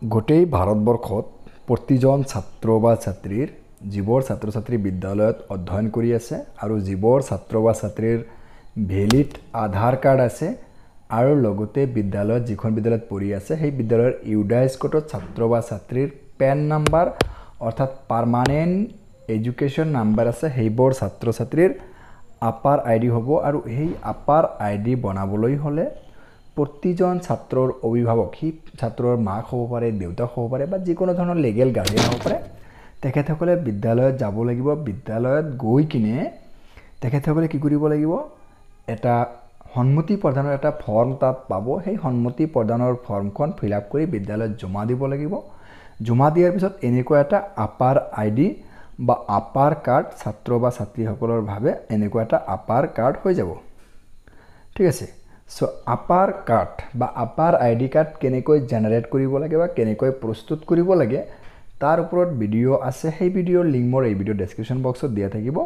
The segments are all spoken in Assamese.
গোটেই ভাৰতবৰ্ষত প্ৰতিজন ছাত্ৰ বা ছাত্ৰীৰ যিবোৰ ছাত্ৰ ছাত্ৰী বিদ্যালয়ত অধ্যয়ন কৰি আছে আৰু যিবোৰ ছাত্ৰ বা ছাত্ৰীৰ ভেলিড আধাৰ কাৰ্ড আছে আৰু লগতে বিদ্যালয়ত যিখন বিদ্যালয়ত পঢ়ি আছে সেই বিদ্যালয়ৰ ইউডাইছ কোডত ছাত্ৰ বা ছাত্ৰীৰ পেন নাম্বাৰ অৰ্থাৎ পাৰ্মানেণ্ট এডুকেশ্যন নাম্বাৰ আছে সেইবোৰ ছাত্ৰ ছাত্ৰীৰ আপাৰ আইডি হ'ব আৰু সেই আপাৰ আইডি বনাবলৈ হ'লে প্ৰতিজন ছাত্ৰৰ অভিভাৱক সি ছাত্ৰৰ মাক হ'ব পাৰে দেউতাক হ'ব পাৰে বা যিকোনো ধৰণৰ লিগেল গাৰ্ডিয়ান হ'ব পাৰে তেখেতসকলে বিদ্যালয়ত যাব লাগিব বিদ্যালয়ত গৈ কিনে তেখেতসকলে কি কৰিব লাগিব এটা সন্মতি প্ৰদানৰ এটা ফৰ্ম তাত পাব সেই সন্মতি প্ৰদানৰ ফৰ্মখন ফিল আপ কৰি বিদ্যালয়ত জমা দিব লাগিব জমা দিয়াৰ পিছত এনেকুৱা এটা আপাৰ আইডি বা আপাৰ কাৰ্ড ছাত্ৰ বা ছাত্ৰীসকলৰ ভাৱে এনেকুৱা এটা আপাৰ কাৰ্ড হৈ যাব ঠিক আছে সো আপাৰ কাৰ্ড বা আপাৰ আইডি কাৰ্ড কেনেকৈ জেনাৰেট কৰিব লাগে বা কেনেকৈ প্ৰস্তুত কৰিব লাগে তাৰ ওপৰত ভিডিঅ' আছে সেই ভিডিঅ'ৰ লিংক মোৰ এই ভিডিঅ' ডেছক্ৰিপশ্যন বক্সত দিয়া থাকিব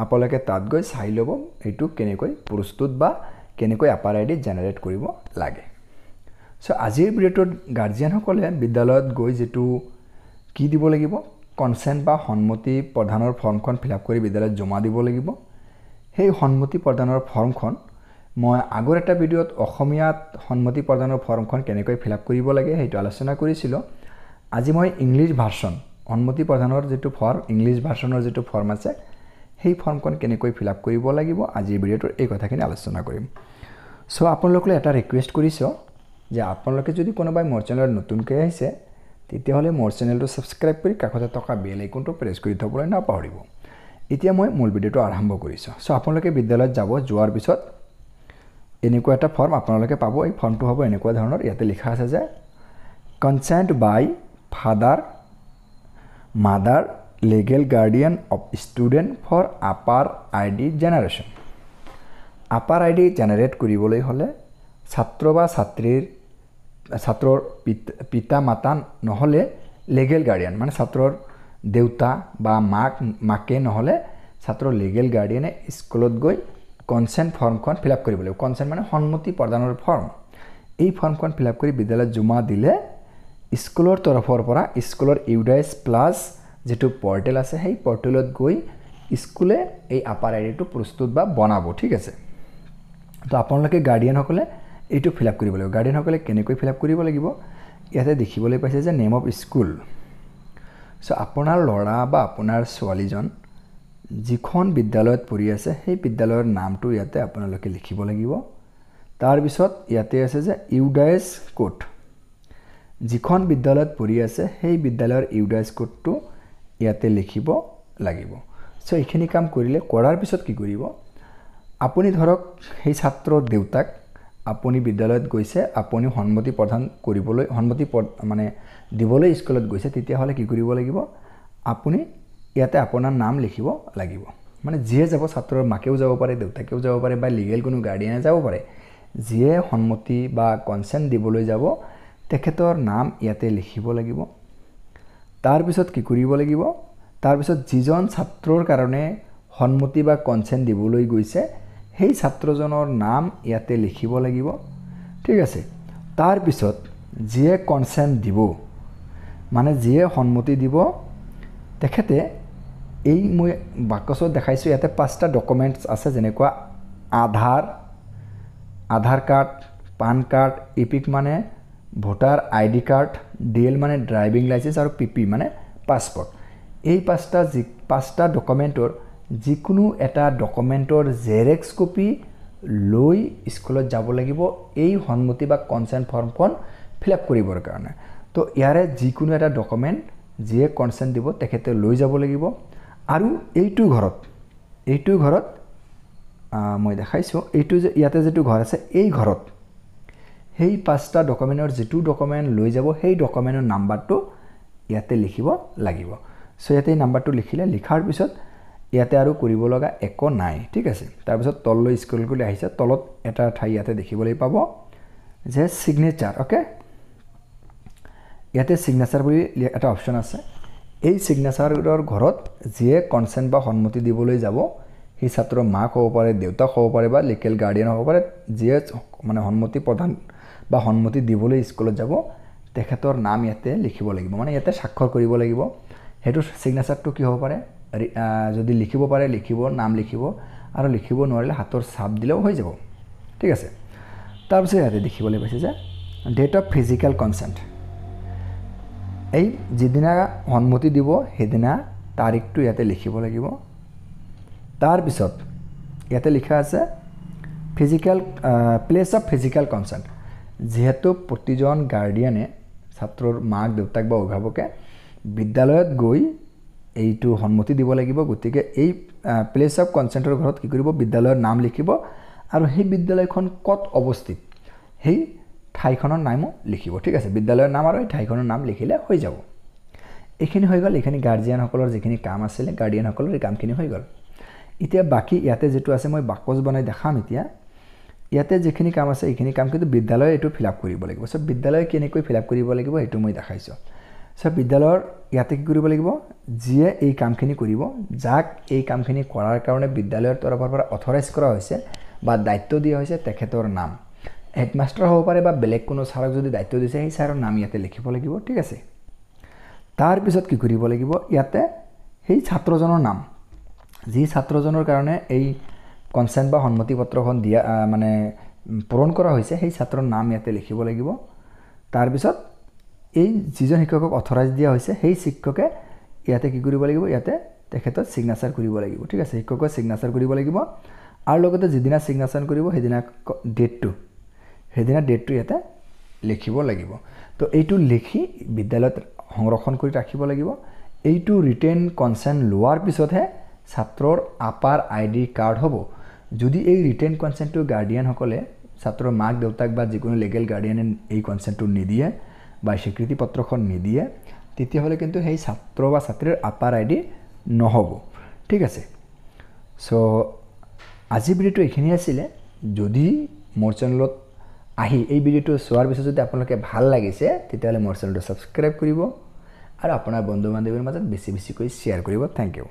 আপোনালোকে তাত গৈ চাই ল'ব এইটো কেনেকৈ প্ৰস্তুত বা কেনেকৈ আপাৰ আইডি জেনাৰেট কৰিব লাগে সো আজিৰ ভিডিঅ'টোত গাৰ্জিয়ানসকলে বিদ্যালয়ত গৈ যেটো কি দিব লাগিব কনসেন্ট বা সন্মতি প্ৰদানৰ ফৰ্মখন ফিল আপ কৰি বিদ্যালয়ত জমা দিব লাগিব সেই সন্মতি প্ৰদানৰ ফৰ্মখন মই আগৰ এটা ভিডিঅ'ত অসমীয়াত সন্মতি প্ৰদানৰ ফৰ্মখন কেনেকৈ ফিল আপ কৰিব লাগে সেইটো আলোচনা কৰিছিলোঁ আজি মই ইংলিছ ভাৰ্সন সন্মতি প্ৰদানৰ যেটো ফৰ্ম ইংলিছ ভাৰ্সনৰ যেটো ফৰ্ম আছে সেই ফৰ্মখন কেনেকৈ ফিল আপ কৰিব লাগিব আজিৰ ভিডিঅ'টোৰ এই কথাখিনি আলোচনা কৰিম সো আপোনালোকলৈ এটা ৰিকুৱেষ্ট কৰিছো যে আপোনালোকে যদি কোনোবাই মোৰ চেনেলত নতুনকৈ আহিছে তেতিয়াহ'লে মোৰ চেনেলটো সাবস্ক্ৰাইব কৰি কাষতে থকা বেল আইকনটো প্ৰেছ কৰি থবলৈ নাপাহৰিব এতিয়া মই মূল ভিডিঅ'টো আৰম্ভ কৰিছো সো আপোনালোকে বিদ্যালয়ত যাব যোৱাৰ পিছত এনেকুৱা এটা ফৰ্ম আপোনালোকে পাব এই ফৰ্মটো হ'ব এনেকুৱা ধৰণৰ ইয়াতে লিখা আছে যে consent by father mother legal guardian of student for upper ID generation upper ID generate কৰিবলৈ হলে ছাত্ৰ বা ছাত্ৰৰ পিতা মাতা নহলে legal guardian মানে ছাত্ৰৰ দেউতা বা মাকে নহলে ছাত্ৰৰ legal guardian স্কুলত গৈ কনসেন্ট ফৰ্মখন ফিল আপ কৰিব লাগিব কনসেন্ট মানে সন্মতি প্ৰদানৰ ফৰ্ম এই ফৰ্মখন ফিল আপ কৰি বিদ্যালয়ত জমা দিলে স্কুলৰ তৰফৰ পৰা স্কুলৰ ইউডাইছ প্লাস যেটো পোৰ্টেল আছে সেই পোৰ্টেলত গৈ স্কুলে এই আপাৰ আইডিটো প্ৰস্তুত বা বনাব ঠিক আছে তো আপোনালোকে গাৰ্ডিয়ান সকলে এইটো ফিল আপ কৰিব লাগিব গাৰ্ডিয়ান সকলে কেনেকৈ ফিল আপ কৰিব লাগিব ইয়াতে দেখিবলৈ পাইছে যে নেম অফ স্কুল সো আপোনাৰ ল'ৰা বা আপোনাৰ ছোৱালীজন যিখন বিদ্যালয়ত পঢ়ি আছে সেই বিদ্যালয়ৰ নামটো ইয়াতে আপোনালোকে লিখিব লাগিব তাৰ পিছত ইয়াতে আছে যে ইউডাইছ কোড যিখন বিদ্যালয়ত পঢ়ি আছে সেই বিদ্যালয়ৰ ইউডাইছ কোডটো ইয়াতে লিখিব লাগিব সো এইখিনি কাম কৰিলে কৰাৰ পিছত কি কৰিব আপুনি ধৰক সেই ছাত্ৰৰ দেউতাক আপুনি বিদ্যালয়ত গৈছে আপুনি সন্মতি প্ৰদান কৰিবলৈ সন্মতি মানে দিবলৈ স্কুলত গৈছে তেতিয়া হলে কি কৰিব লাগিব আপুনি ইয়াতে আপোনাৰ নাম লিখিব লাগিব মানে যিয়ে যাব ছাত্ৰৰ মাকেও যাব পাৰে দেউতাকেও যাব পাৰে বা লিগেল কোনো গাৰ্ডিয়ানে যাব পাৰে যিয়ে সন্মতি বা কনসেন্ট দিবলৈ যাব তেখেতৰ নাম ইয়াতে লিখিব লাগিব তাৰ পিছত কি কৰিব লাগিব তাৰ পিছত যিজন ছাত্ৰৰ কাৰণে সন্মতি বা কনসেন্ট দিবলৈ গৈছে সেই ছাত্ৰজনৰ নাম ইয়াতে লিখিব লাগিব ঠিক আছে তাৰ পিছত যিয়ে কনসেন্ট দিব মানে যিয়ে সন্মতি দিব তেখেতে এই মই বাকচত দেখাইছো ইয়াতে পাঁচটা ডকুমেন্টছ আছে যেনেকুৱা আধাৰ কাৰ্ড পান কাৰ্ড ইপিক মানে ভোটাৰ আইডি কাৰ্ড ডিএল মানে ড্ৰাইভিং লাইসেন্স আৰু পিপি মানে পাসপোৰ্ট এই পাঁচটা ডকুমেন্টৰ যিকোনো এটা ডকুমেন্টৰ জেৰেক্স কপি লৈ স্কুলত যাব লাগিব এই সন্মতি বা কনসেন্ট ফৰ্মখন ফিল আপ কৰিবৰ কাৰণে তো ইয়াৰে যিকোনো এটা ডকুমেন্ট যিয়ে কনসেন্ট দিব তেখেতে লৈ যাব লাগিব আৰু এইটো ঘৰত মই দেখাইছো এইটো যে ইয়াতে যেটো ঘৰ আছে এই ঘৰত সেই পাঁচটা ডকুমেন্টৰ যেটো ডকুমেন্ট লৈ যাব সেই ডকুমেন্টৰ নাম্বাৰটো ইয়াতে লিখিব লাগিব সো ইয়াতে নাম্বাৰটো লিখিলে লিখাৰ পিছত ইয়াতে আৰু কৰিব লগা একো নাই ঠিক আছে তাৰ পিছত তললৈ স্ক্ৰল কৰি আহিছে তলত এটা ঠাই ইয়াতে দেখিবলৈ পাব যে সিগনেচাৰ ওকে ইয়াতে সিগনেচাৰ বুলি এটা অপচন আছে এই সিগনেচাৰৰ ঘৰত যিয়ে কনসেন্ট বা সন্মতি দিবলৈ যাব সেই ছাত্ৰৰ মাক হ'ব পাৰে দেউতাক হ'ব পাৰে বা লিগেল গাৰ্ডিয়ান হ'ব পাৰে যিয়ে মানে সন্মতি প্ৰদান বা সন্মতি দিবলৈ স্কুলত যাব তেখেতৰ নাম ইয়াতে লিখিব লাগিব মানে ইয়াতে স্বাক্ষৰ কৰিব লাগিব হেতু সিগনেচাৰটো কি হ'ব পাৰে যদি লিখিব পাৰে লিখিব নাম লিখিব আৰু লিখিব নোৱাৰিলে হাতৰ ছাপ দিলেও হৈ যাব ঠিক আছে তাৰ পিছত ইয়াতে দেখিবলৈ পাইছে যে ডেট অফ ফিজিক্যাল কনসেন্ট এই যিদিনা অনুমতি দিব হেদিনা তাৰিখটো ইয়াতে লিখিব লাগিব তাৰ পিছত ইয়াতে লিখা আছে physical place of physical consent যেহেতু প্ৰতিজন গাৰ্ডিয়ানে ছাত্ৰৰ মাক দেউতাক বা অভিভাৱকে বিদ্যালয়ত গৈ এইটো অনুমতি দিব লাগিব গতিকে এই প্লেস অফ কনসেন্টৰ ঘৰত কি কৰিব বিদ্যালয়ৰ নাম লিখিব আৰু সেই বিদ্যালয়খন কত অৱস্থিত সেই ঠাইখনৰ নামও লিখিব ঠিক আছে বিদ্যালয়ৰ নাম আৰু এই ঠাইখনৰ নাম লিখিলে হৈ যাব এখিনি হৈ গল এখিনি গাৰ্ডিয়ান সকলৰ যিখিনি কাম আছিল গাৰ্ডিয়ান সকলৰ এই কামখিনি হৈ গল এতিয়া বাকি ইয়াতে যেটো আছে মই বাকচ বনাই দেখাম এতিয়া ইয়াতে যিখিনি কাম আছে এইখিনি কাম কিন্তু বিদ্যালয় এটো ফিলআপ কৰিব লাগিব সব বিদ্যালয় কেনেকৈ ফিলআপ কৰিব লাগিব এটো মই দেখাইছো সব বিদ্যালয়ৰ ইয়াতে কি কৰিব লাগিব যিয়ে এই কামখিনি কৰিব যাক এই কামখিনি কৰাৰ কাৰণে বিদ্যালয়ৰ তৰফৰ পৰা অথৰাইজ কৰা হৈছে বা দায়িত্ব দিয়া হৈছে তেখেতৰ নাম হেডমাস্টাৰ হ'ব পাৰে বা বেলেগ কোনো ছাৰক যদি দায়িত্ব দিছে সেই ছাৰৰ নাম ইয়াতে লিখিব লাগিব ঠিক আছে তাৰ পিছত কি কৰিব লাগিব ইয়াতে সেই ছাত্ৰজনৰ নাম যি ছাত্ৰজনৰ কাৰণে এই কনসেন্ট বা অনুমতি পত্ৰখন দিয়া মানে পূৰণ কৰা হৈছে সেই ছাত্ৰৰ নাম ইয়াতে লিখিব লাগিব তাৰ পিছত এই যিজন শিক্ষকক অথৰাইজ দিয়া হৈছে সেই শিক্ষকে ইয়াতে কি কৰিব লাগিব ইয়াতে তেখেতৰ সিগনেচাৰ কৰিব লাগিব ঠিক আছে শিক্ষকৰ সিগনেচাৰ কৰিব লাগিব আৰু লগতে যিদিনা সিগনেচাৰ কৰিব সেইদিনা ডেটটো ইয়াতে লিখিব লাগিব তো এইটো লিখি বিদ্যালয়ত সংৰক্ষণ কৰি ৰাখিব লাগিব এইটো ৰিটেন কনসেন্ট লোৱাৰ পিছতহে ছাত্ৰৰ আপাৰ আইডি কাৰ্ড হ'ব যদি এই ৰিটেন কনসেন্টটো গাৰ্ডিয়ান সকলে ছাত্ৰৰ মাক দেউতাক বা যিকোনো লিগেল গাৰ্ডিয়ানে এই কনসেন্টটো নিদিয়ে বা স্বীকৃতি পত্ৰখন নিদিয়ে তেতিয়া হলে কিন্তু সেই ছাত্ৰ বা ছাত্ৰীৰ আপাৰ আইডি নহব ঠিক আছে সো আজি ভিডিওটো এখিনি আছিল যদি মোৰ চেনেলত আহি এই ভিডিওটো চোৱাৰ পিছত যদি আপোনালোকে ভাল লাগিছে তেতিয়া হলে মোৰ চেনেলটো সাবস্ক্ৰাইব কৰিব আৰু আপোনাৰ বন্ধু বান্ধৱীৰ মাজত বেছি বেছিকৈ শেয়াৰ কৰিব থ্যাংক ইউ